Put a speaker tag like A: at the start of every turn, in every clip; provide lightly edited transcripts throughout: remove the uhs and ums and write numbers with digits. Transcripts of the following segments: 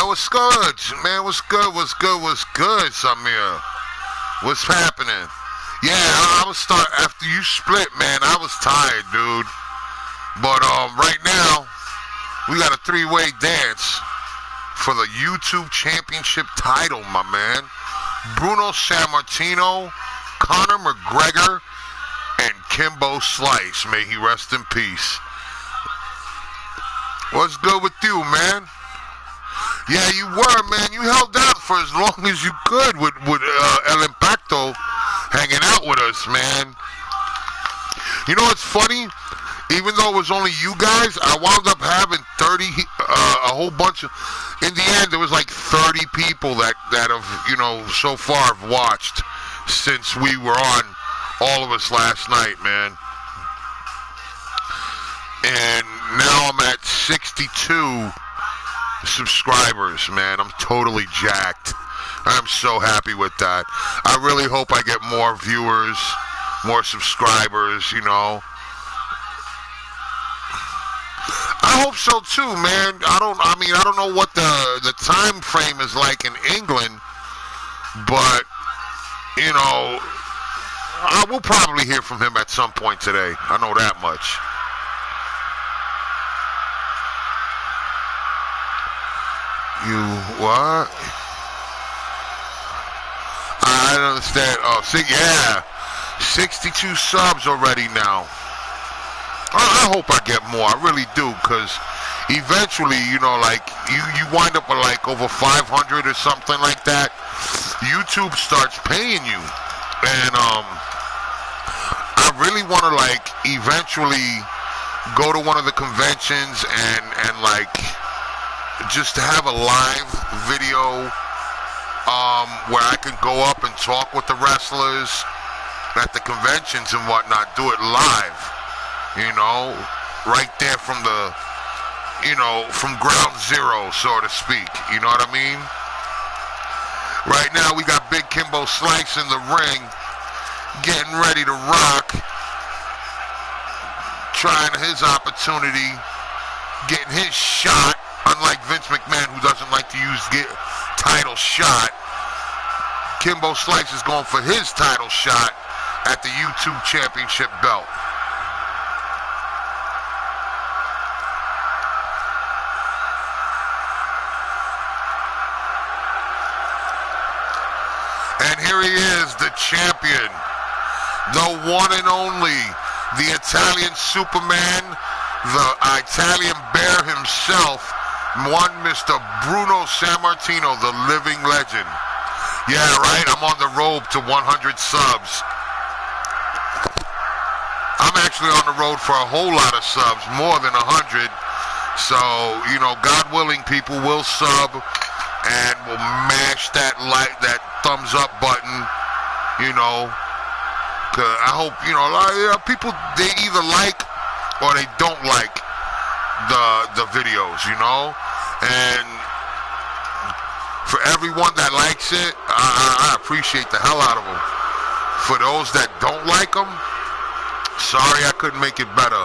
A: what's good? Man, what's good, Samir? What's happening? Yeah, I was after you split, man, I was tired, dude. But right now, we got a three-way dance for the YouTube Championship title, my man. Bruno Sammartino, Conor McGregor, and Kimbo Slice. May he rest in peace. What's good with you, man? Yeah, you were, man. You held out for as long as you could with El Impacto hanging out with us, man. You know what's funny? Even though it was only you guys, I wound up having 30, a whole bunch of, in the end, there was like 30 people that have, you know, so far have watched since we were on, all of us last night, man. And now I'm at 62 subscribers, man. I'm totally jacked. I'm so happy with that. I really hope I get more viewers, more subscribers, you know. I hope so too, man. I don't know what the time frame is like in England, but you know, I will probably hear from him at some point today. I know that much. You what? I don't understand. Oh, yeah, 62 subs already now. I hope I get more. I really do, because eventually, you know, like, you wind up with like over 500 or something like that. YouTube starts paying you. And I really want to, like, eventually go to one of the conventions and like, just have a live video where I can go up and talk with the wrestlers at the conventions and whatnot. Do it live. You know, right there from the, you know, from ground zero, so to speak. You know what I mean? Right now, we got Big Kimbo Slice in the ring, getting ready to rock, trying his opportunity, getting his shot, unlike Vince McMahon, who doesn't like to use title shot. Kimbo Slice is going for his title shot at the YouTube Championship belt. And here he is, the champion, the one and only, the Italian Superman, the Italian Bear himself, one Mr. Bruno Sammartino, the living legend. Yeah, right, I'm on the road to 100 subs. I'm actually on the road for a whole lot of subs, more than 100. So, you know, God willing, people will sub and will mash that that thumbs up button, you know. Cause I hope, you know, people, they either like or they don't like the videos, you know. And for everyone that likes it, I appreciate the hell out of them. For those that don't like them, sorry I couldn't make it better.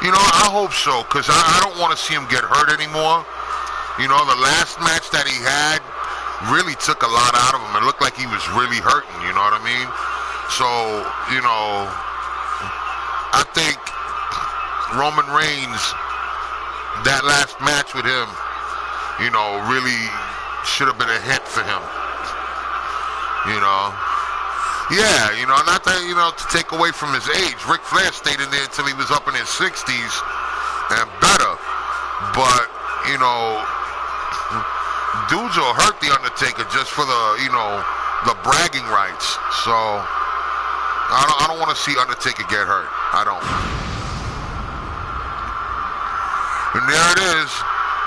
A: You know, I hope so, because I don't want to see him get hurt anymore. You know, the last match that he had really took a lot out of him. It looked like he was really hurting, you know what I mean? So, you know, I think Roman Reigns, that last match with him, you know, really should have been a hit for him. You know? Yeah, you know, not that, you know, to take away from his age. Ric Flair stayed in there until he was up in his 60s and better. But, you know, dudes will hurt The Undertaker just for the, you know, the bragging rights. So, I don't want to see Undertaker get hurt. I don't. And there it is,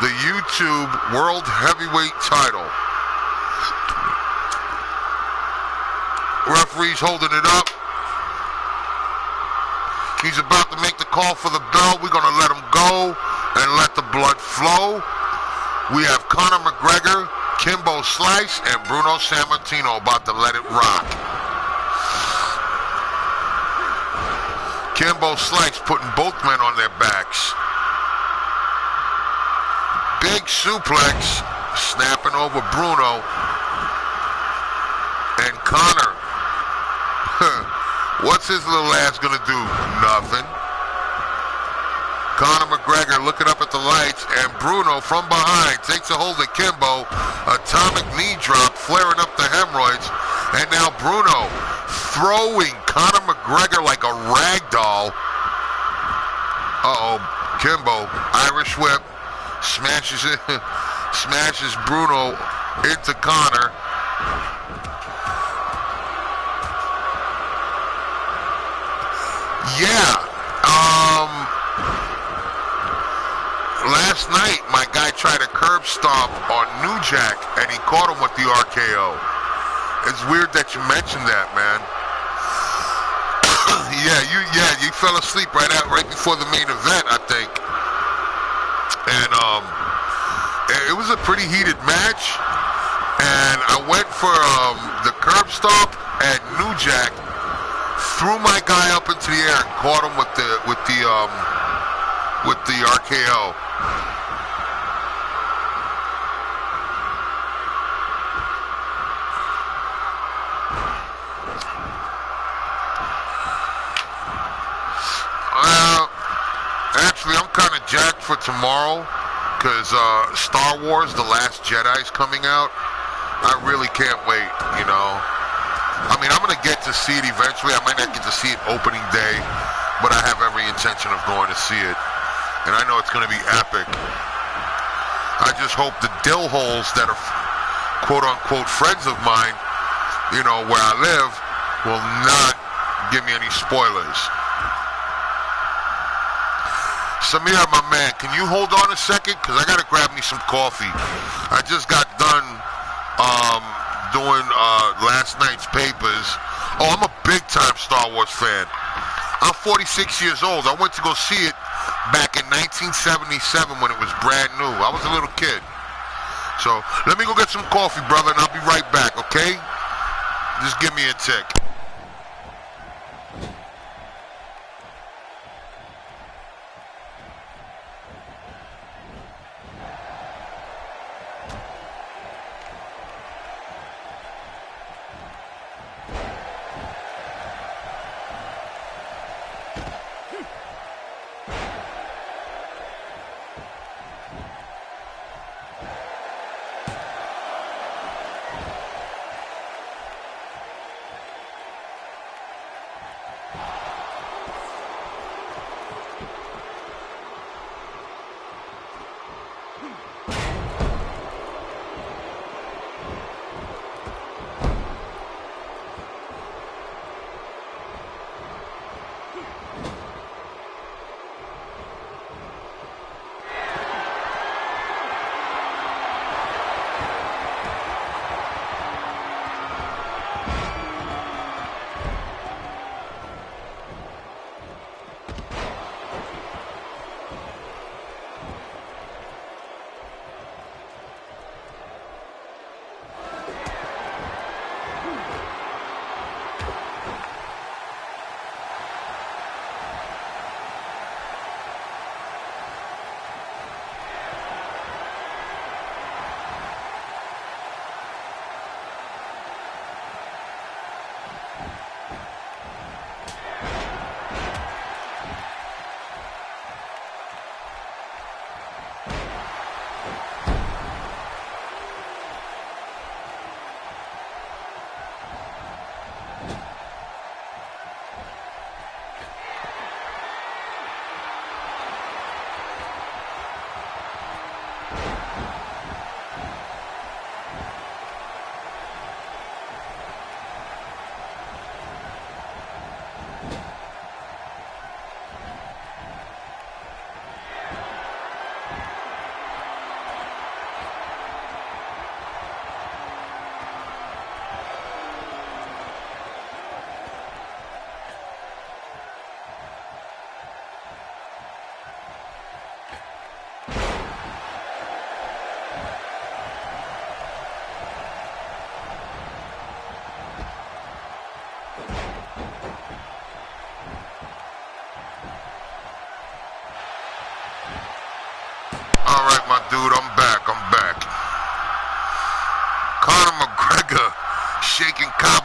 A: the YouTube World Heavyweight title. Referee's holding it up. He's about to make the call for the bell. We're going to let him go and let the blood flow. We have Conor McGregor, Kimbo Slice, and Bruno Sammartino about to let it rock. Kimbo Slice putting both men on their backs. Big suplex, snapping over Bruno. And Connor, what's his little ass gonna do? Nothing. Conor McGregor looking up at the lights, and Bruno from behind takes a hold of Kimbo. Atomic knee drop, flaring up the hemorrhoids. And now Bruno throwing Conor McGregor like a rag doll. Uh-oh, Kimbo, Irish whip, smashes it, smashes Bruno into Conor. Yeah, last night my guy tried a curb stomp on New Jack and he caught him with the RKO. It's weird that you mentioned that, man. you fell asleep right before the main event, I think. And it was a pretty heated match. And I went for the curb stomp, and New Jack threw my guy up into the air and caught him with the RKO. Actually, I'm kind of jacked for tomorrow because Star Wars: The Last Jedi is coming out. I really can't wait, you know. I mean, I'm going to get to see it eventually. I might not get to see it opening day, but I have every intention of going to see it. And I know it's going to be epic. I just hope the dill holes that are quote-unquote friends of mine, you know, where I live, will not give me any spoilers. Samir, my man, can you hold on a second? Because I got to grab me some coffee. I just got done doing last night's papers. Oh, I'm a big-time Star Wars fan. I'm 46 years old. I went to go see it back in 1977 when it was brand new. I was a little kid. So let me go get some coffee, brother, and I'll be right back, okay? Just give me a tick.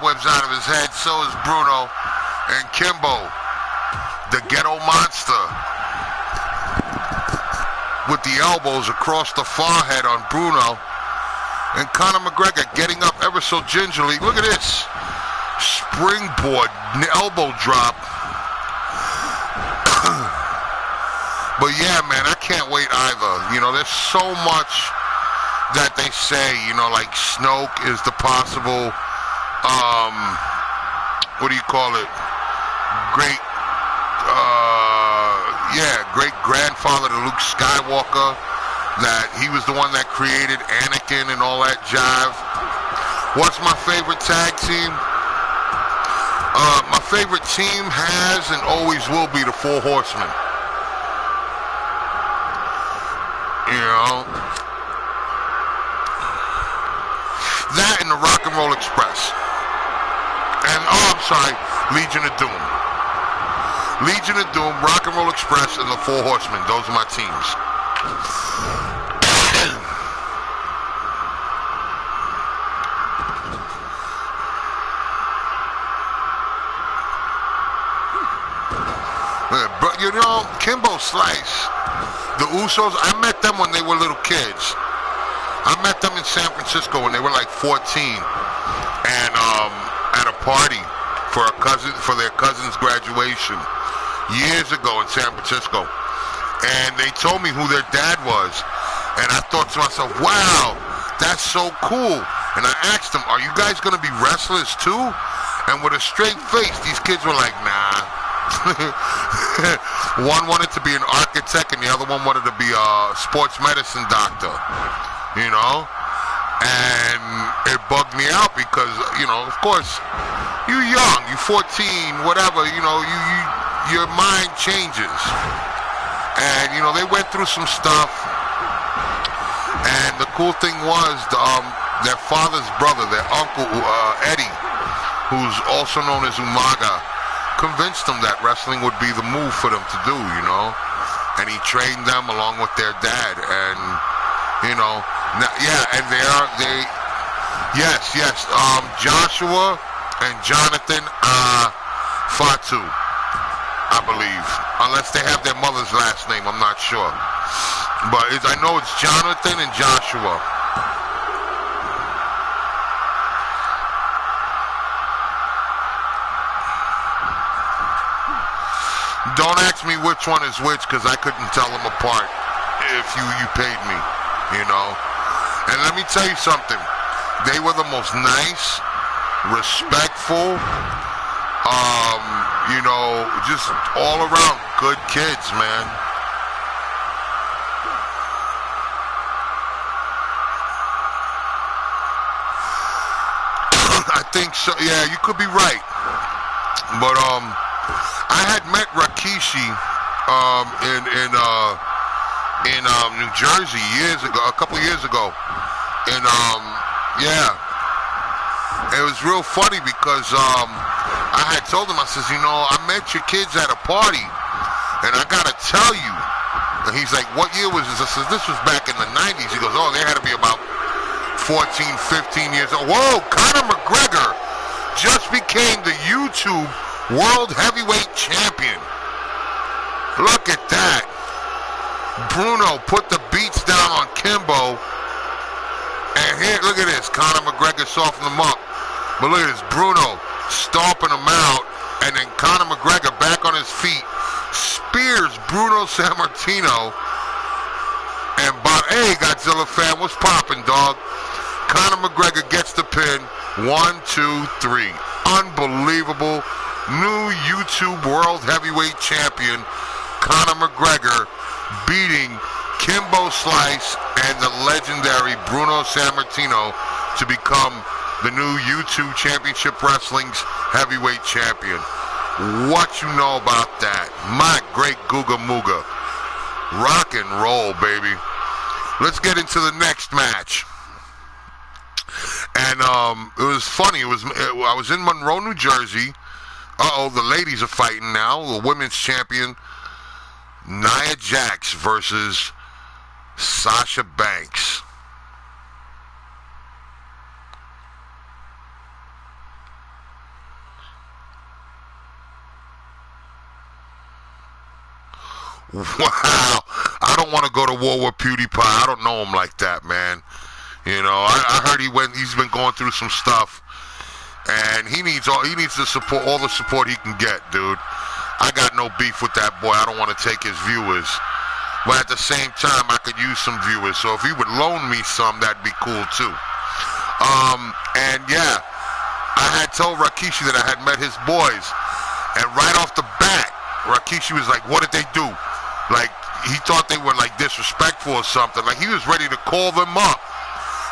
A: cobwebs out of his head. So is Bruno. And Kimbo, the ghetto monster, with the elbows across the forehead on Bruno. And Conor McGregor getting up ever so gingerly. Look at this. Springboard elbow drop. But yeah, man, I can't wait either. You know, there's so much that they say, you know, like Snoke is the possible, what do you call it? Great grandfather to Luke Skywalker, that he was the one that created Anakin and all that jive. What's my favorite tag team? My favorite team has and always will be the Four Horsemen. You know, that and the Rock and Roll Express. And, I'm sorry, Legion of Doom. Legion of Doom, Rock and Roll Express, and the Four Horsemen. Those are my teams. But, you know, Kimbo Slice, the Usos, I met them when they were little kids. I met them in San Francisco when they were like 14, and at a party for their cousin's graduation years ago in San Francisco. And they told me who their dad was, and I thought to myself, wow, that's so cool. And I asked them, are you guys going to be wrestlers too? And with a straight face, these kids were like, nah. One wanted to be an architect and the other one wanted to be a sports medicine doctor, you know? And it bugged me out because, you know, of course, you're young, you're 14, whatever, you know, your mind changes. And, you know, they went through some stuff. And the cool thing was, their father's brother, their uncle, Eddie, who's also known as Umaga, convinced them that wrestling would be the move for them to do, you know? And he trained them along with their dad. And, you know, yeah, and yes, Joshua and Jonathan Fatu, I believe. Unless they have their mother's last name, I'm not sure. But I know it's Jonathan and Joshua. Don't ask me which one is which, because I couldn't tell them apart if you paid me, you know. And let me tell you something. They were the most nice, respectful, you know, just all around good kids, man. I think so. Yeah, you could be right. But I had met Rikishi in New Jersey a couple years ago, and yeah, it was real funny because I had told him, I says, you know, I met your kids at a party, and I gotta tell you. And he's like, what year was this? I says, this was back in the 90s. He goes, oh, they had to be about 14, 15 years old. Whoa, Conor McGregor just became the YouTube World Heavyweight Champion. Look at that. Bruno put the beats down on Kimbo. And here, look at this. Conor McGregor softened him up. But look at this. Bruno stomping him out. And then Conor McGregor back on his feet. Spears Bruno Sammartino. And hey, Godzilla fan, what's poppin', dog? Conor McGregor gets the pin. 1, 2, 3. Unbelievable. New YouTube World Heavyweight Champion Conor McGregor beating Kimbo Slice and the legendary Bruno Sammartino to become the new YouTube Championship Wrestling's Heavyweight Champion. What you know about that? My great Googa Mooga. Rock and roll, baby. Let's get into the next match. And it was funny. I was in Monroe, New Jersey. The ladies are fighting now. The women's champion, Nia Jax versus Sasha Banks. Wow. I don't want to go to war with PewDiePie. I don't know him like that, man. You know, I heard he's been going through some stuff, and he needs the support, all the support he can get, dude. I got no beef with that boy. I don't want to take his viewers. But at the same time, I could use some viewers. So if he would loan me some, that'd be cool too. And yeah, I had told Rikishi that I had met his boys. And right off the bat, Rikishi was like, what did they do? Like, he thought they were like disrespectful or something. Like, he was ready to call them up.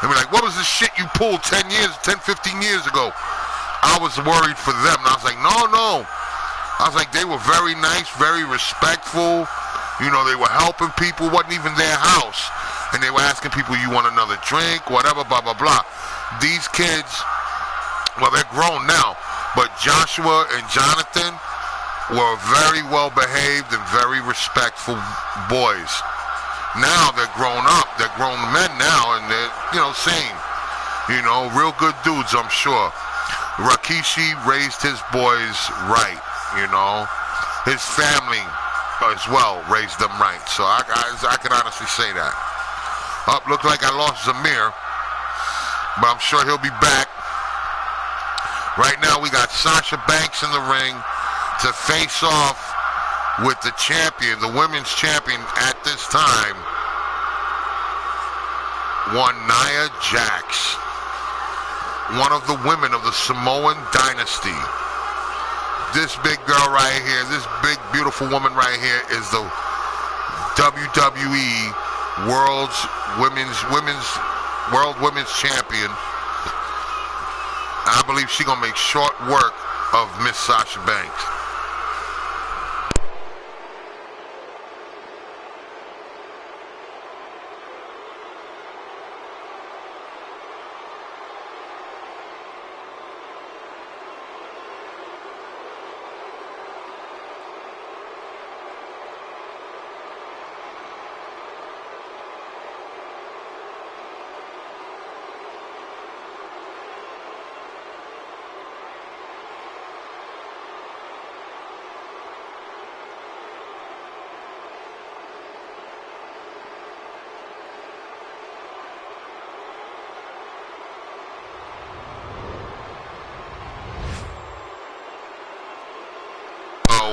A: And be like, what was this shit you pulled 10, 15 years ago? I was worried for them. And I was like, no. I was like, they were very nice, very respectful. You know, they were helping people. It wasn't even their house. And they were asking people, you want another drink, whatever, blah, blah, blah. These kids, well, they're grown now. But Joshua and Jonathan were very well behaved and very respectful boys. Now they're grown up. They're grown men now, and they're, you know, same. You know, real good dudes, I'm sure. Rikishi raised his boys right, you know. His family as well raised them right. So I can honestly say that. Looked like I lost Zamir, but I'm sure he'll be back. Right now we got Sasha Banks in the ring to face off with the champion, the women's champion at this time, one Nia Jax, one of the women of the Samoan dynasty. This big girl right here, this big beautiful woman right here is the WWE World Women's Champion. I believe she's gonna make short work of Miss Sasha Banks.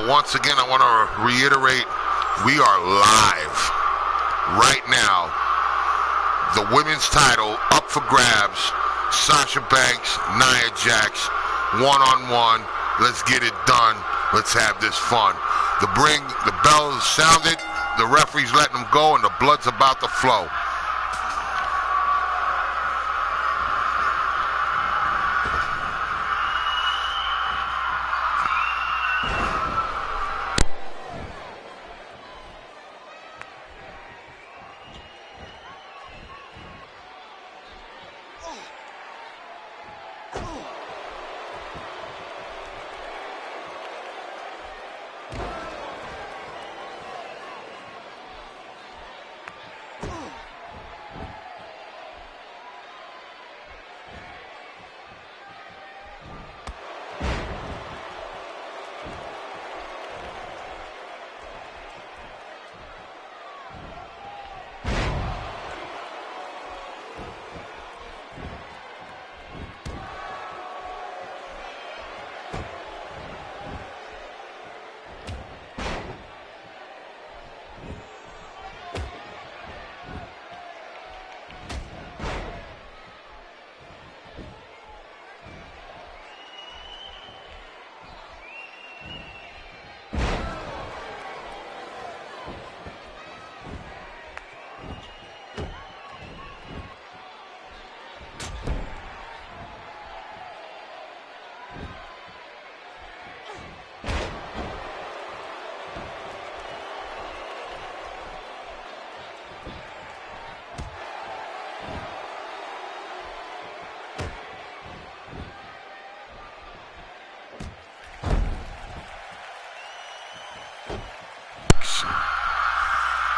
A: Once again, I want to reiterate, we are live right now. The women's title up for grabs. Sasha Banks, Nia Jax, one-on-one. Let's get it done. Let's have this fun. The bell is sounded, the referee's letting them go, and the blood's about to flow.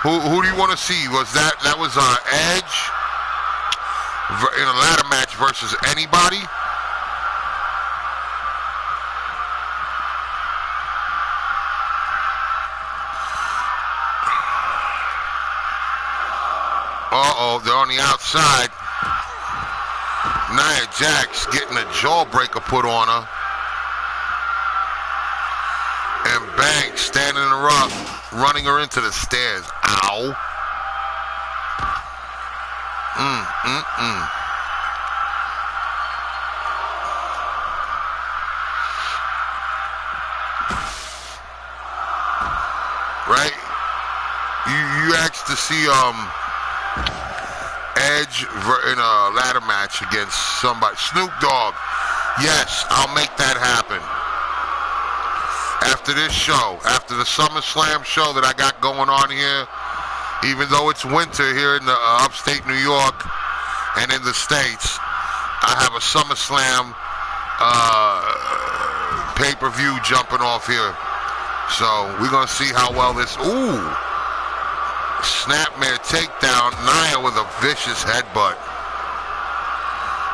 A: Who do you want to see? Was that was Edge in a ladder match versus anybody? Uh-oh, they're on the outside. Nia Jax getting a jawbreaker put on her. And Banks standing her up, running her into the stairs. Ow. Right? You asked to see Edge in a ladder match against somebody. Snoop Dogg. Yes, I'll make that happen. After this show, after the SummerSlam show that I got going on here, even though it's winter here in the upstate New York and in the States, I have a SummerSlam pay-per-view jumping off here. So we're going to see how well this... Ooh! Snapmare takedown. Nia with a vicious headbutt.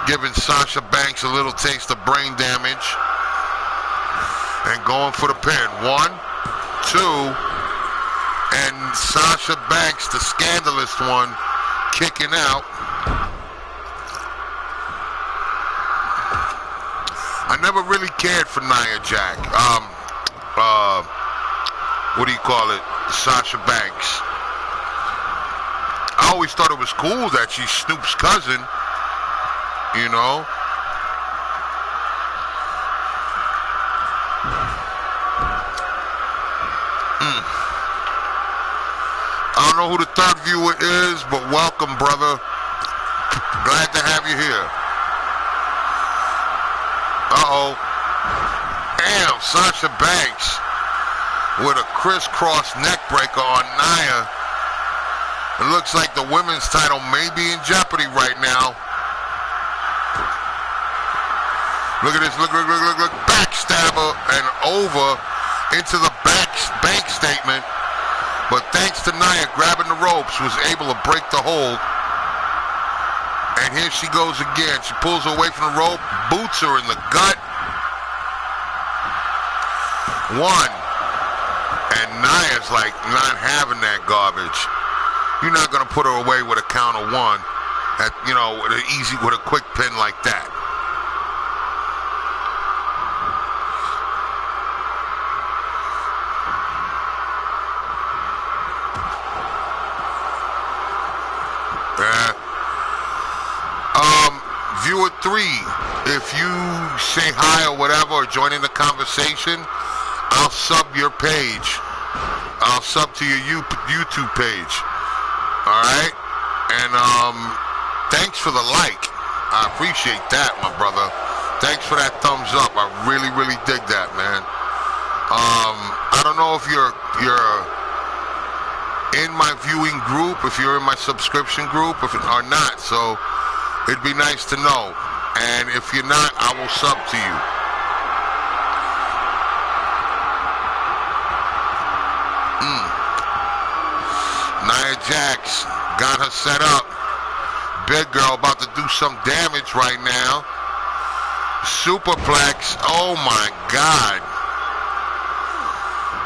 A: Giving Sasha Banks a little taste of brain damage. And going for the pin. 1, 2. And Sasha Banks, the scandalous one, kicking out. I never really cared for Nia Jax. What do you call it? Sasha Banks. I always thought it was cool that she's Snoop's cousin, you know. I don't know who the third viewer is, but welcome, brother. Glad to have you here. Uh-oh. Damn, Sasha Banks with a crisscross neck breaker on Nia. It looks like the women's title may be in jeopardy right now. Look at this, look. Backstabber and over into the bank statement. But thanks to Nia grabbing the ropes, was able to break the hold. And here she goes again. She pulls her away from the rope, boots her in the gut. 1. And Nia's like not having that garbage. You're not gonna put her away with a count of 1, with a quick pin like that. Viewer 3, if you say hi or whatever or join in the conversation, I'll sub your page. I'll sub to your YouTube page. Alright? And thanks for the like. I appreciate that, my brother. Thanks for that thumbs up. I really, really dig that, man. I don't know if you're in my viewing group, if you're in my subscription group, or not. So it'd be nice to know. And if you're not, I will sub to you. Nia Jax got her set up. Big girl about to do some damage right now. Superplex. Oh my God.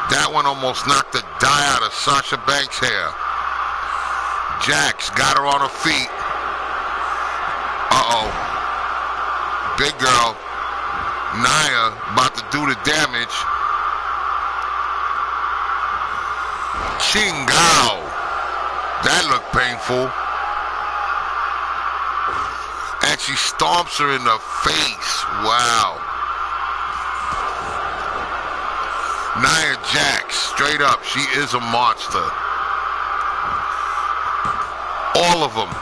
A: That one almost knocked the dye out of Sasha Banks' hair. Jax got her on her feet. Uh-oh. Big girl. Nia about to do the damage. Chingao. That looked painful. And she stomps her in the face. Wow. Nia Jax, straight up, she is a monster. All of them.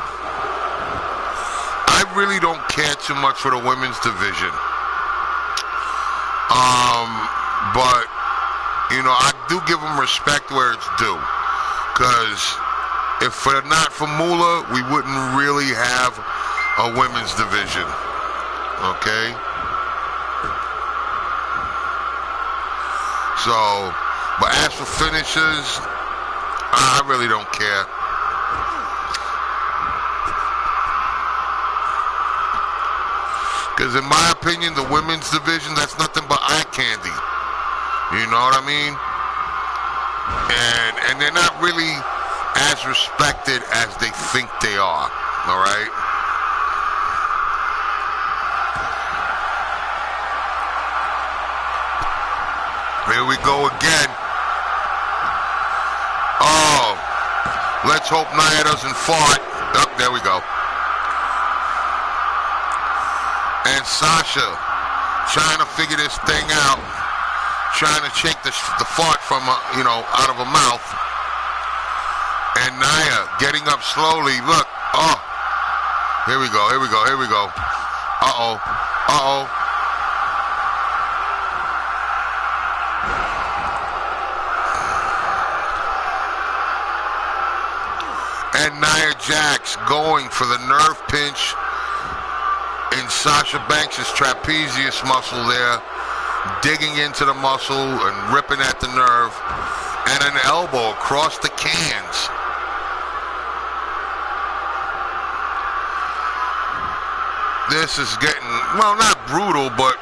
A: I really don't care too much for the women's division. But, I do give them respect where it's due. Because if not for Moolah, we wouldn't really have a women's division. Okay? So, but as for finishers, I really don't care. Because in my opinion, the women's division, that's nothing but eye candy. You know what I mean? And they're not really as respected as they think they are. All right. Here we go again. Oh, let's hope Nia doesn't fart. Oh, there we go. And Sasha trying to figure this thing out, trying to shake the fart from out of her mouth. And Nia getting up slowly. Look. Oh, here we go. Here we go. Here we go. Uh-oh. Uh-oh. And Nia Jax going for the nerve pinch in Sasha Banks' trapezius muscle there, digging into the muscle and ripping at the nerve, and an elbow across the cans. This is getting, well, not brutal, but,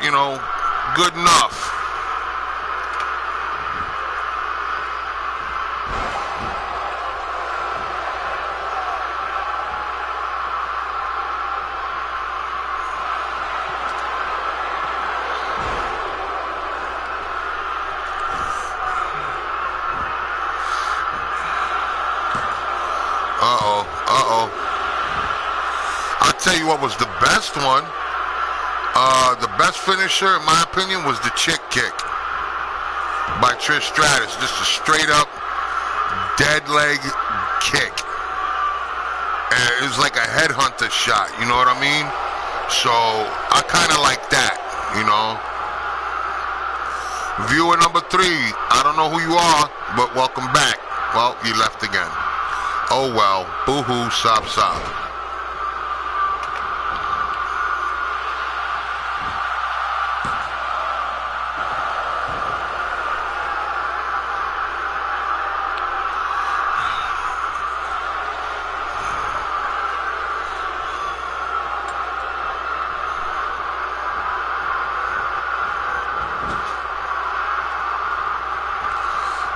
A: good enough. I'll tell you what was the best one. The best finisher, in my opinion, was the chick kick by Trish Stratus. Just a straight up dead leg kick. And it was like a headhunter shot, you know what I mean? So I kind of like that, Viewer number 3, I don't know who you are, but welcome back. Well, you left again. Oh well, boo-hoo, sob sob.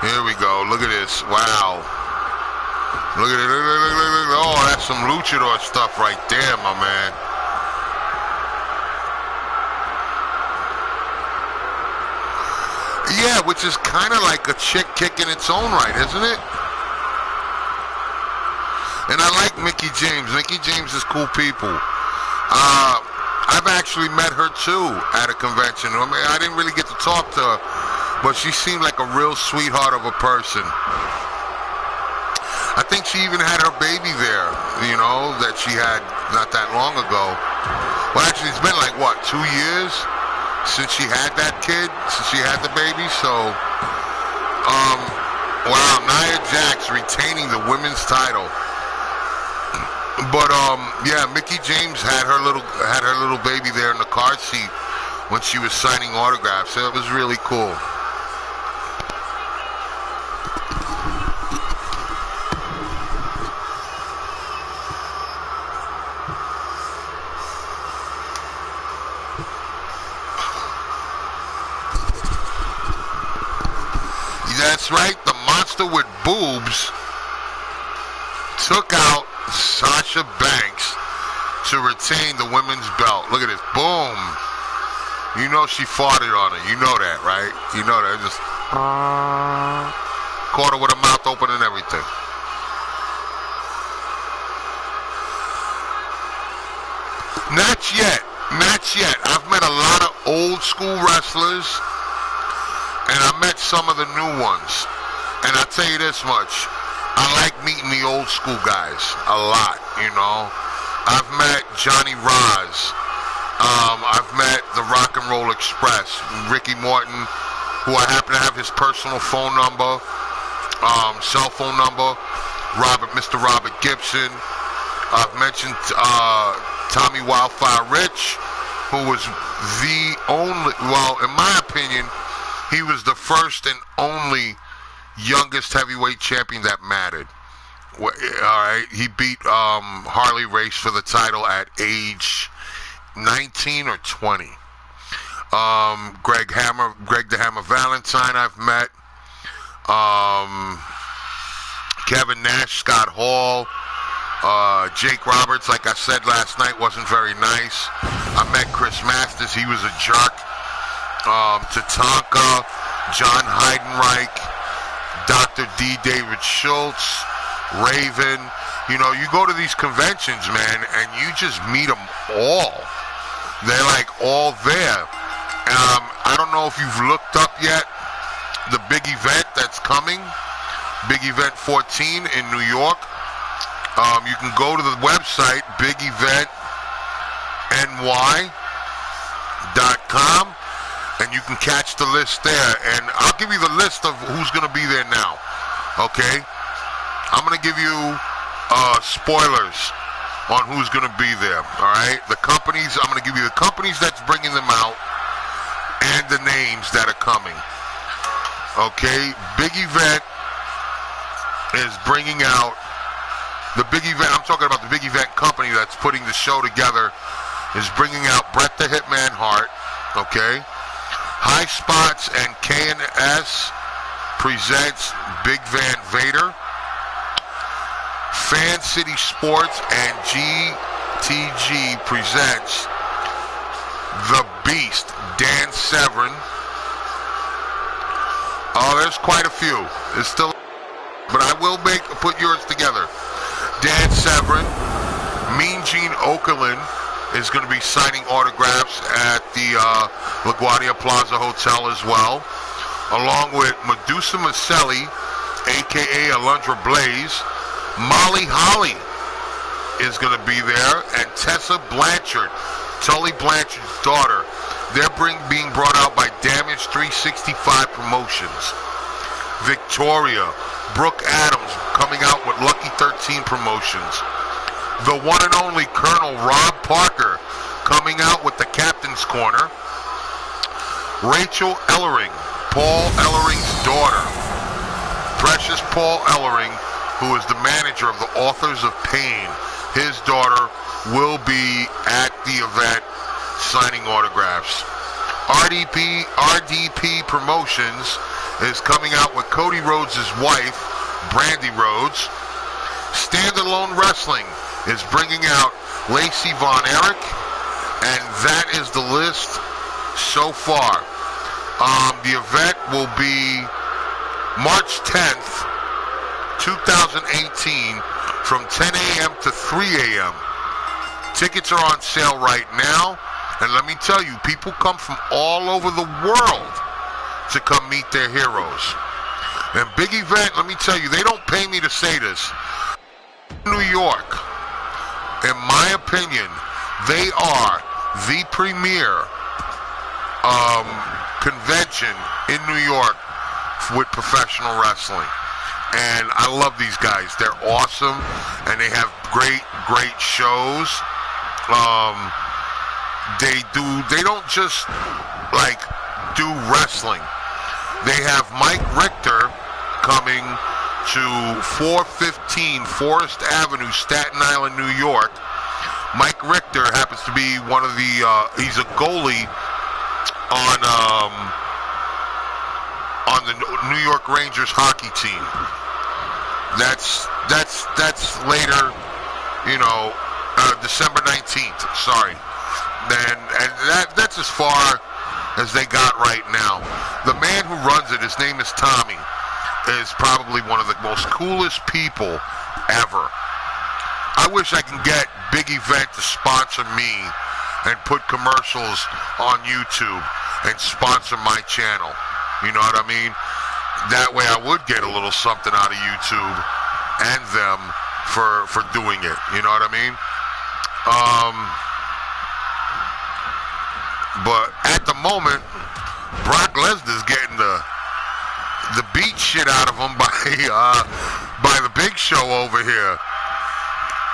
A: Here we go. Look at this. Wow. Look at it. Look. Oh, that's some luchador stuff right there, my man. Yeah, which is kind of like a chick kick in its own right, isn't it? And I like Mickie James. Mickie James is cool people. I've actually met her too at a convention. I mean, I didn't really get to talk to her, but she seemed like a real sweetheart of a person. I think she even had her baby there, that she had not that long ago. Well, actually, it's been like, what, 2 years since she had that kid, since she had the baby? So, wow, Nia Jax retaining the women's title. But, yeah, Mickie James had her little baby there in the car seat when she was signing autographs. So it was really cool. That's right, the monster with boobs took out Sasha Banks to retain the women's belt. Look at this, boom. You know she farted on her, you know that, right? You know that, just caught her with her mouth open and everything. Not yet, not yet. I've met a lot of old school wrestlers, and I met some of the new ones. And I'll tell you this much, I like meeting the old school guys a lot, I've met Johnny Roz. I've met the Rock and Roll Express, Ricky Morton, who I happen to have his personal phone number, cell phone number, Mr. Robert Gibson. I've mentioned Tommy Wildfire Rich, who was the only, well, in my opinion, he was the first and only youngest heavyweight champion that mattered. All right, he beat Harley Race for the title at age 19 or 20. Greg the Hammer Valentine I've met. Kevin Nash, Scott Hall, Jake Roberts, like I said last night, wasn't very nice. I met Chris Masters, he was a jerk. Tatanka, John Heidenreich, Dr. D. David Schultz, Raven. You know, you go to these conventions, man, and you just meet them all. They're like all there. I don't know if you've looked up yet the big event that's coming, Big Event 14 in New York. You can go to the website, bigeventny.com, and you can catch the list there. And I'll give you the list of who's going to be there now, okay? I'm going to give you spoilers on who's going to be there, all right? The companies, I'm going to give you the companies that's bringing them out and the names that are coming, okay? Big Event is bringing out the Big Event. I'm talking about the Big Event company that's putting the show together, is bringing out Bret the Hitman Hart, okay? High Spots and K&S presents Big Van Vader. Fan City Sports and GTG presents The Beast, Dan Severn. Oh, there's quite a few. There's still, but I will put yours together. Dan Severn, Mean Gene Okerlund is going to be signing autographs at the LaGuardia Plaza Hotel as well, along with Medusa Maselli, a.k.a. Alundra Blaze. Molly Holly is going to be there, and Tessa Blanchard, Tully Blanchard's daughter. They're being brought out by Damage 365 Promotions. Victoria, Brooke Adams coming out with Lucky 13 Promotions. The one and only Colonel Rob Parker coming out with the Captain's Corner. Rachel Ellering, Paul Ellering's daughter. Precious Paul Ellering, who is the manager of the Authors of Pain. His daughter will be at the event signing autographs. RDP Promotions is coming out with Cody Rhodes' wife, Brandy Rhodes. Standalone Wrestling is bringing out Lacey Von Erich, and that is the list so far. The event will be March 10th, 2018, from 10 a.m. to 3 a.m. Tickets are on sale right now, and let me tell you, people come from all over the world to come meet their heroes. And Big Event, let me tell you, they don't pay me to say this. New York, in my opinion, they are the premier convention in New York with professional wrestling. And I love these guys. They're awesome, and they have great shows. They don't just like do wrestling. They have Mike Richter coming to 415 Forest Avenue, Staten Island, New York. Mike Richter happens to be one of the he's a goalie on the New York Rangers hockey team. That's later, you know, December 19th. Sorry, and that's as far as they got right now. The man who runs it, his name is Tommy, is probably one of the most coolest people ever. I wish I can get Big Event to sponsor me and put commercials on YouTube and sponsor my channel. You know what I mean? That way I would get a little something out of YouTube and them for doing it. You know what I mean? But at the moment, Brock Lesnar's getting the beat shit out of him by the Big Show over here.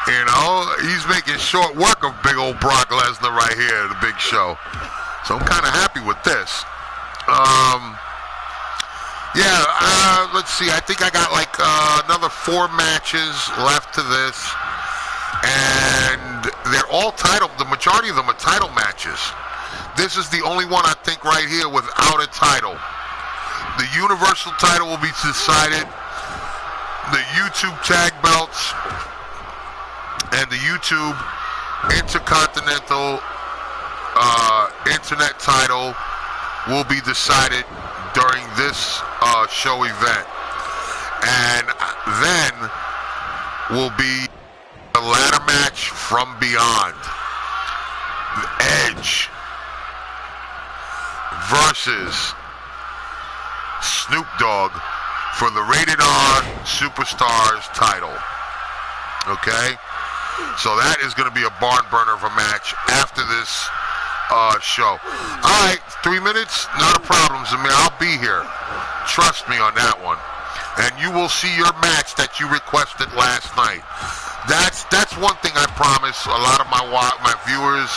A: You know, he's making short work of big old Brock Lesnar right here, the Big Show. So I'm kind of happy with this. Let's see. I think I got like another 4 matches left to this, and they're all title. The majority of them are title matches. This is the only one I think right here without a title. The Universal title will be decided the YouTube tag belts and the YouTube Intercontinental Internet title will be decided during this show event. And then will be the ladder match from Beyond. Edge versus Snoop Dogg for the Rated R Superstars title. Okay? So that is going to be a barn burner of a match after this show. All right, 3 minutes, not a problem, Zamir. I'll be here. Trust me on that one. And you will see your match that you requested last night. That's one thing I promise a lot of my viewers,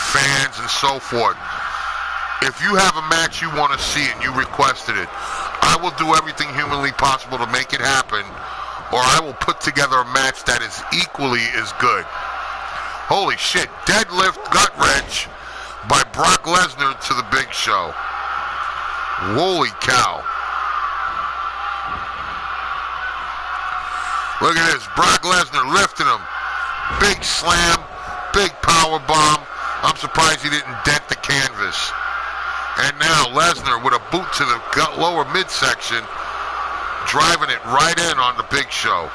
A: fans, and so forth. If you have a match you want to see and you requested it, I will do everything humanly possible to make it happen, or I will put together a match that is equally as good. Holy shit, deadlift gut wrench by Brock Lesnar to the Big Show. Holy cow. Look at this, Brock Lesnar lifting him. Big slam, big power bomb. I'm surprised he didn't dent the canvas. And now Lesnar with a boot to the lower midsection, driving it right in on the Big Show.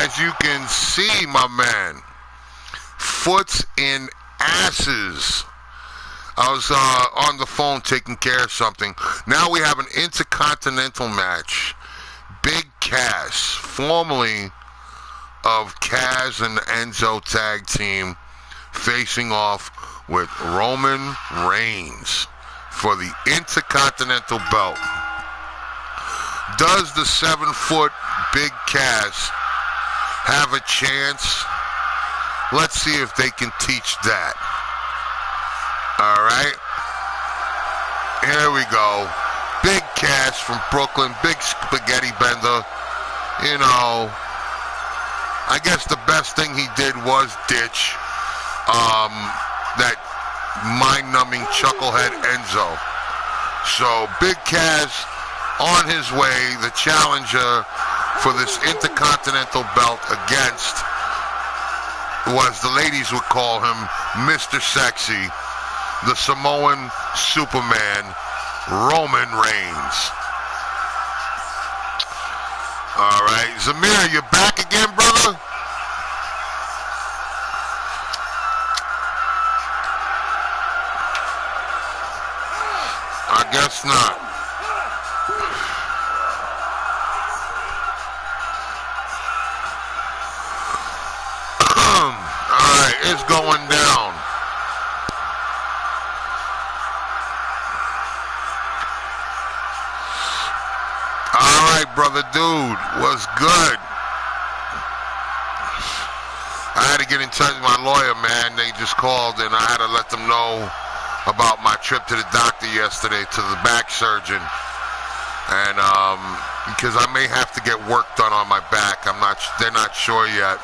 A: As you can see, my man, foots in asses. I was on the phone taking care of something. Now we have an intercontinental match. Big Cass, formerly of Kaz and the Enzo tag team, facing off with Roman Reigns for the Intercontinental belt. Does the 7-foot Big Cass have a chance? Let's see if they can teach that. All right. Here we go. Big Cass from Brooklyn, big spaghetti bender. You know, I guess the best thing he did was ditch that mind-numbing chucklehead Enzo. So Big Cass on his way, the challenger for this Intercontinental belt against, was the ladies would call him Mr. Sexy, the Samoan Superman, Roman Reigns. All right, Zamir, you're back again, brother? I guess not. All right, it's going down. All right, brother dude, what's good? I had to get in touch with my lawyer, man. They just called and I had to let them know about my trip to the doctor yesterday, to the back surgeon. And because I may have to get work done on my back. They're not sure yet.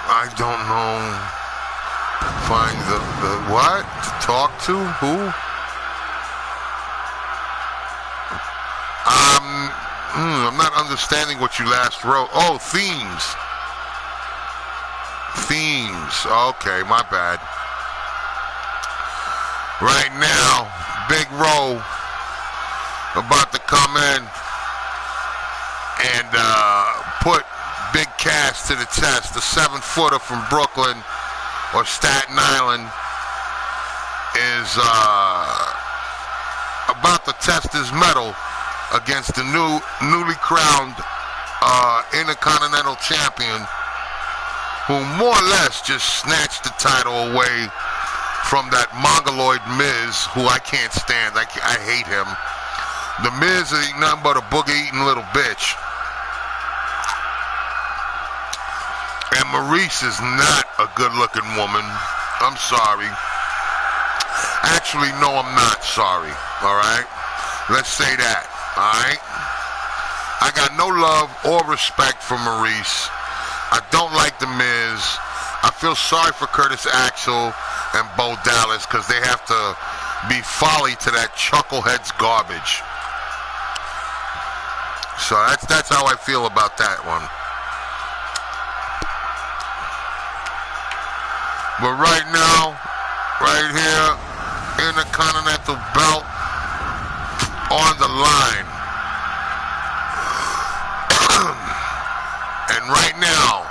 A: I don't know. Find the what? Talk to who? I'm not understanding what you last wrote. Oh, themes. themes. Okay, my bad. Right now, Big Ro about to come in and put Big Cass to the test. The 7-footer from Brooklyn or Staten Island is about to test his mettle against the newly crowned Intercontinental Champion, who more or less just snatched the title away from that mongoloid Miz, who I can't stand. I hate him. The Miz is nothing but a boogie-eating little bitch. And Maurice is not a good-looking woman. I'm sorry. Actually, no, I'm not sorry. All right? Let's say that. All right? I got no love or respect for Maurice. I don't like The Miz. I feel sorry for Curtis Axel and Bo Dallas because they have to be folly to that chucklehead's garbage. So that's how I feel about that one. But right now, right here, Intercontinental belt on the line. And right now,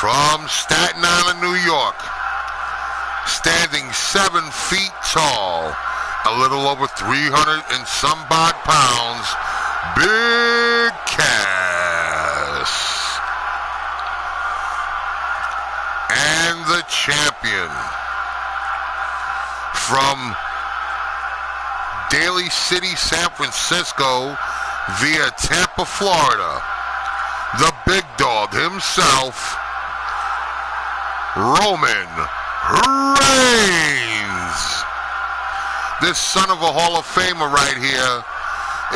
A: from Staten Island, New York, standing 7 feet tall, a little over 300 and some odd pounds, Big Cass. And the champion from Daly City, San Francisco, via Tampa, Florida, the big dog himself, Roman Reigns. This son of a Hall of Famer right here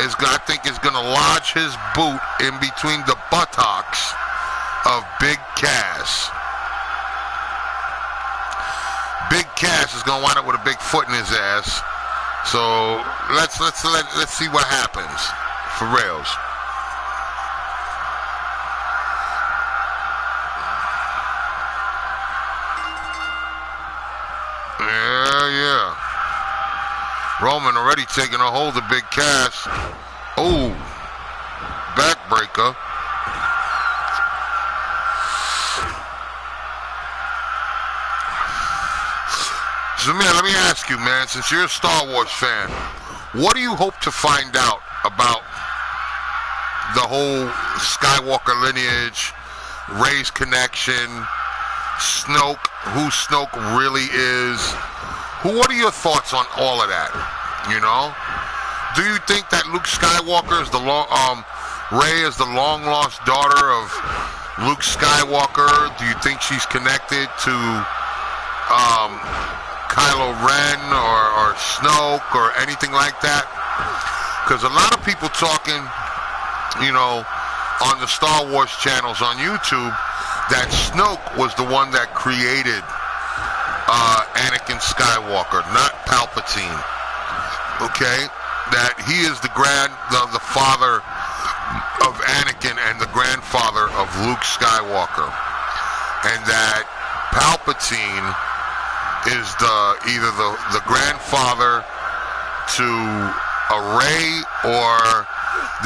A: is, I think, is going to lodge his boot in between the buttocks of Big Cass. Big Cass is going to wind up with a big foot in his ass. So let's see what happens for reals. Yeah. Roman already taking a hold of Big Cass. Oh, backbreaker. So, man, let me ask you, man, since you're a Star Wars fan, what do you hope to find out about the whole Skywalker lineage, Rey's connection, Snoke, who Snoke really is? What are your thoughts on all of that? You know, do you think that Luke Skywalker is Rey is the long-lost daughter of Luke Skywalker? Do you think she's connected to Kylo Ren or Snoke or anything like that? Because a lot of people talking, you know, on the Star Wars channels on YouTube, that Snoke was the one that created Anakin Skywalker, not Palpatine. Okay, that he is the father of Anakin and the grandfather of Luke Skywalker, and that Palpatine is either the grandfather to a Rey, or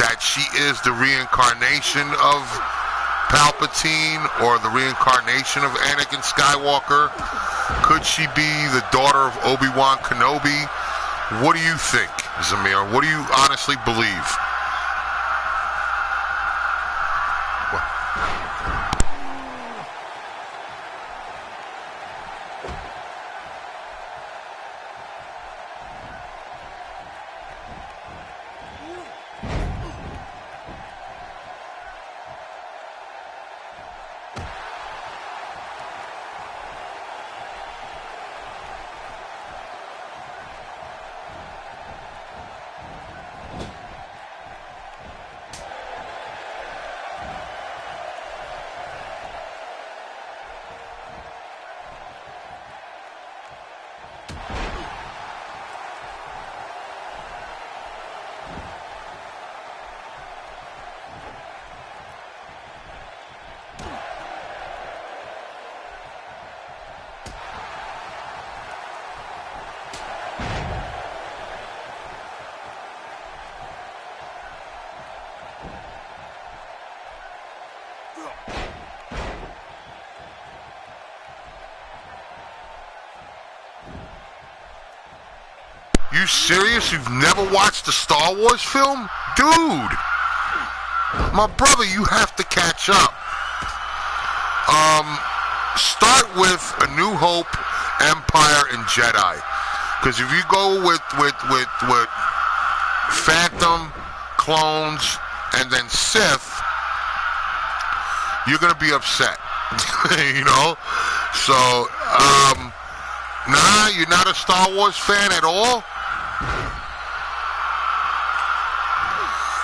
A: that she is the reincarnation of Palpatine or the reincarnation of Anakin Skywalker. Could she be the daughter of Obi-Wan Kenobi? What do you think, Zamir? What do you honestly believe? You serious? You've never watched the Star Wars film? Dude! My brother, you have to catch up. Start with A New Hope, Empire, and Jedi. Because if you go with Phantom, Clones, and then Sith, you're gonna be upset. You know? So, nah, you're not a Star Wars fan at all?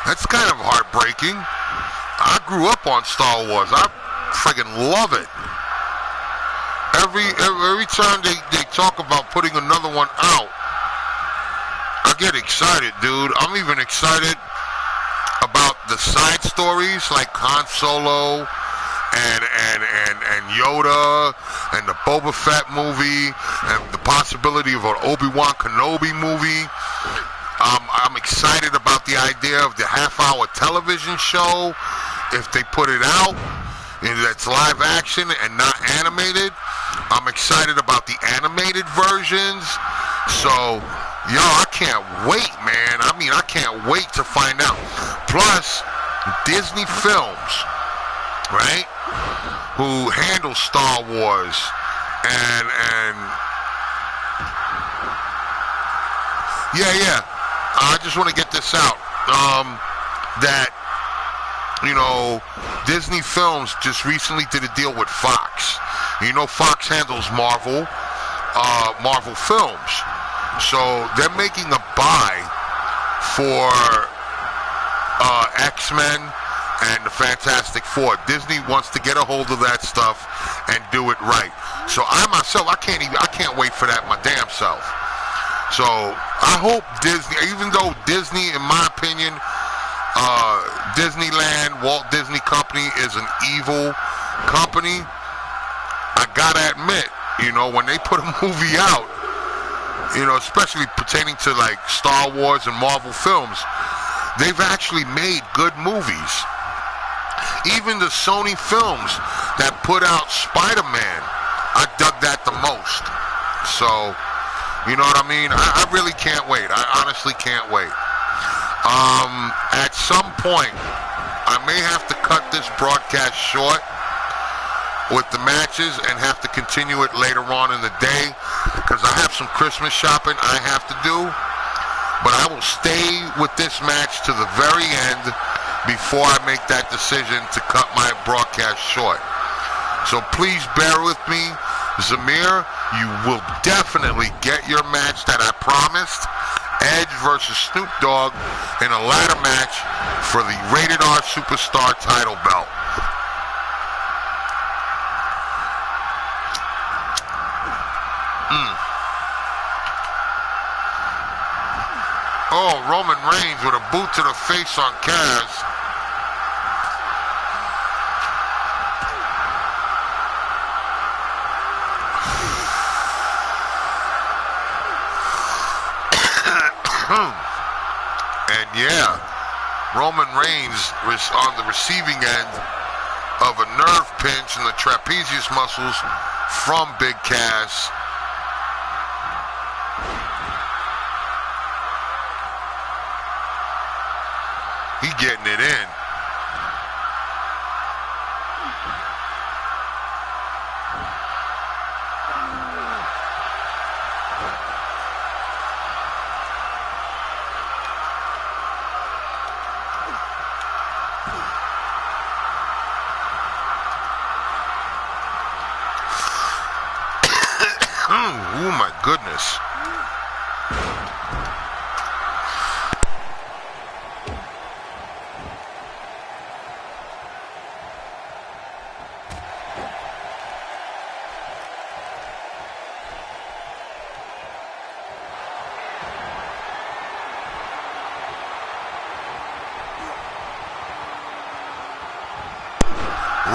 A: That's kind of heartbreaking. I grew up on Star Wars. I friggin' love it. Every time they talk about putting another one out, I get excited, dude. I'm even excited about the side stories like Han Solo and Yoda and the Boba Fett movie and the possibility of an Obi-Wan Kenobi movie. I'm excited about the idea of the half-hour television show if they put it out and that's live action and not animated. I'm excited about the animated versions. So, yo, I can't wait, man. I mean, I can't wait to find out. Plus, Disney Films, right, who handles Star Wars and yeah. I just want to get this out. That, you know, Disney Films just recently did a deal with Fox. You know, Fox handles Marvel Films. So they're making a buy for X-Men and the Fantastic Four. Disney wants to get a hold of that stuff and do it right. So I myself, I can't wait for that my damn self. So I hope Disney, even though Disney, in my opinion, Disneyland, Walt Disney Company is an evil company, I gotta admit, you know, when they put a movie out, you know, especially pertaining to like Star Wars and Marvel films, they've actually made good movies. Even the Sony films that put out Spider-Man, I dug that the most. So, you know what I mean? I really can't wait. I honestly can't wait. At some point, I may have to cut this broadcast short with the matches and have to continue it later on in the day because I have some Christmas shopping I have to do. But I will stay with this match to the very end before I make that decision to cut my broadcast short. So please bear with me. Zamir, you will definitely get your match that I promised. Edge versus Snoop Dogg in a ladder match for the Rated R Superstar title belt. Oh, Roman Reigns with a boot to the face on Kaz. And yeah, Roman Reigns was on the receiving end of a nerve pinch in the trapezius muscles from Big Cass. He getting it in. Oh my goodness.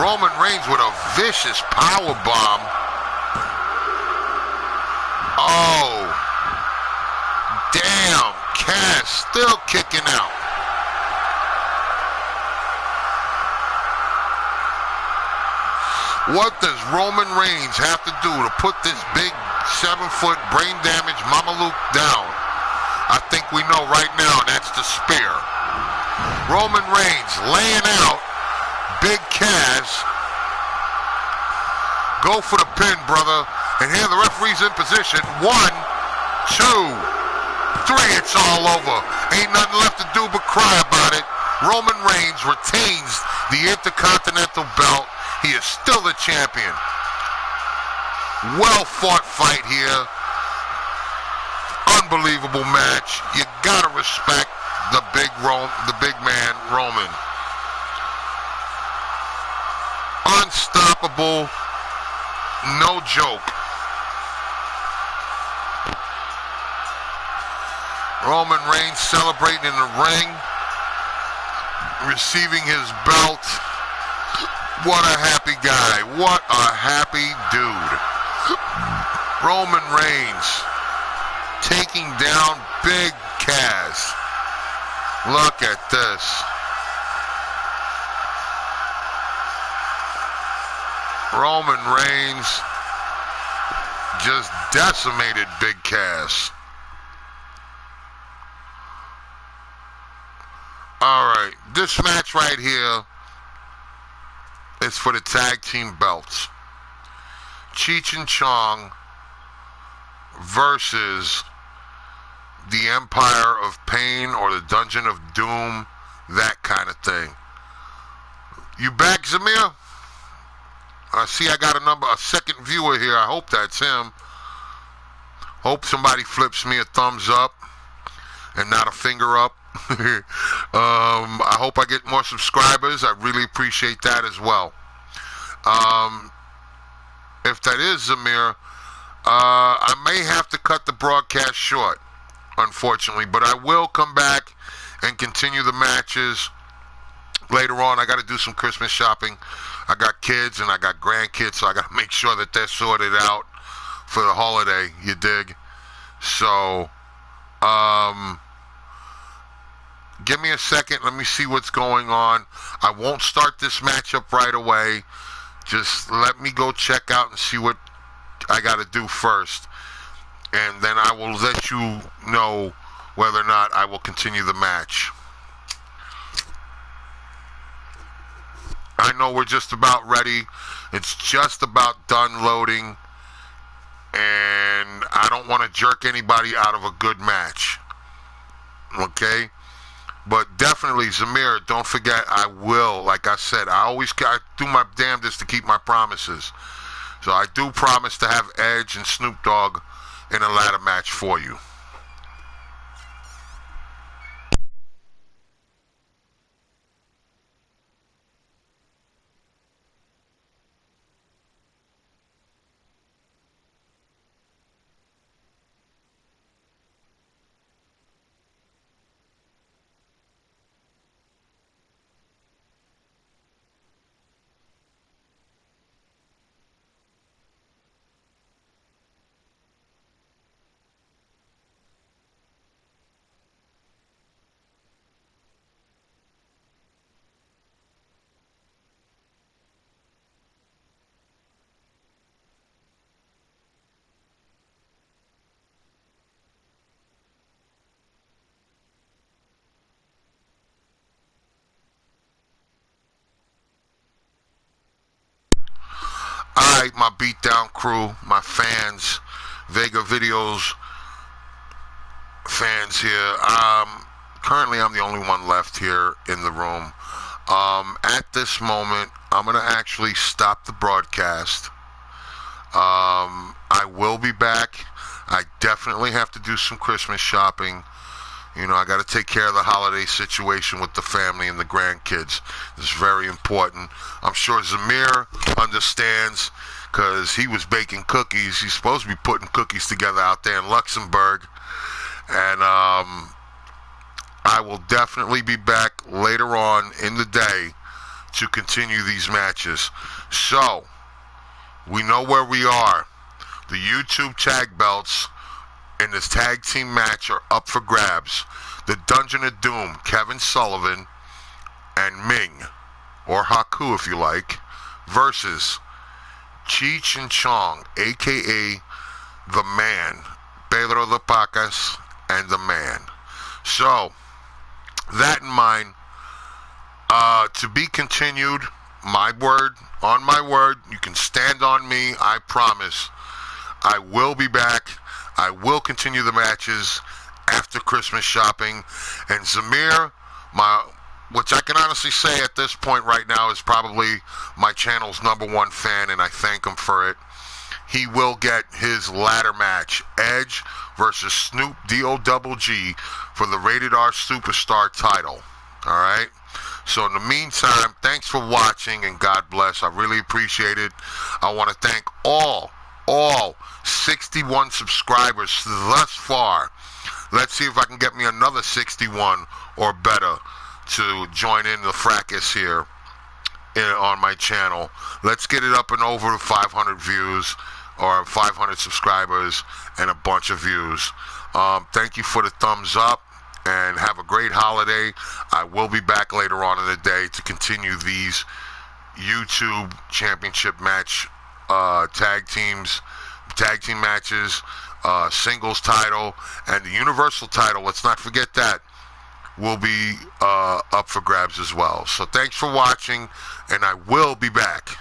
A: Roman Reigns with a vicious power bomb. Oh, damn, Cass still kicking out. What does Roman Reigns have to do to put this big 7-foot brain damaged Mama Luke down? I think we know right now, and that's the spear. Roman Reigns laying out Big Cass. Go for the pin, brother. And here the referee's in position. 1, 2, 3. It's all over. Ain't nothing left to do but cry about it. Roman Reigns retains the Intercontinental belt. He is still the champion. Well fought fight here. Unbelievable match. You gotta respect the big man Roman. Unstoppable. No joke. Roman Reigns celebrating in the ring, receiving his belt. What a happy guy. What a happy dude. Roman Reigns taking down Big Cass. Look at this. Roman Reigns just decimated Big Cass. Alright, this match right here is for the tag team belts. Cheech and Chong versus the Empire of Pain or the Dungeon of Doom, that kind of thing. You back, Zamir? I see I got a second viewer here. I hope that's him. Hope somebody flips me a thumbs up and not a finger up. I hope I get more subscribers. I really appreciate that as well. If that is Zamir, I may have to cut the broadcast short, unfortunately, but I will come back and continue the matches later on. I got to do some Christmas shopping. I got kids and I got grandkids, so I got to make sure that they're sorted out for the holiday, you dig? So, give me a second. Let me see what's going on. I won't start this matchup right away. Just let me go check out and see what I got to do first. And then I will let you know whether or not I will continue the match. I know we're just about ready. It's just about done loading. And I don't want to jerk anybody out of a good match. Okay? But definitely, Zamir, don't forget, I will, like I said, I always got to do my damnedest to keep my promises. So I do promise to have Edge and Snoop Dogg in a ladder match for you. Alright, my beatdown crew, my fans, Vega Videos fans here. Currently, I'm the only one left here in the room. At this moment, I'm going to actually stop the broadcast. I will be back. I definitely have to do some Christmas shopping. You know, I got to take care of the holiday situation with the family and the grandkids. It's very important. I'm sure Zamir understands because he was baking cookies. He's supposed to be putting cookies together out there in Luxembourg. And I will definitely be back later on in the day to continue these matches. So, we know where we are. The YouTube tag belts in this tag team match are up for grabs. The Dungeon of Doom, Kevin Sullivan and Ming, or Haku if you like, versus Cheech and Chong, aka The Man, Pedro the Pacas, and the man. So, that in mind, to be continued, my word, on my word, you can stand on me, I promise. I will be back. I will continue the matches after Christmas shopping. And Zamir, which I can honestly say at this point right now is probably my channel's #1 fan, and I thank him for it. He will get his ladder match, Edge versus Snoop D-O-double-G, for the Rated R Superstar title. All right? So in the meantime, thanks for watching, and God bless. I really appreciate it. I want to thank all 61 subscribers thus far. Let's see if I can get me another 61 or better to join in the fracas here on my channel. Let's get it up and over 500 views or 500 subscribers and a bunch of views. Thank you for the thumbs up, and have a great holiday. I will be back later on in the day to continue these YouTube championship match tag team matches, singles title, and the universal title. Let's not forget that will be up for grabs as well. So thanks for watching, and I will be back.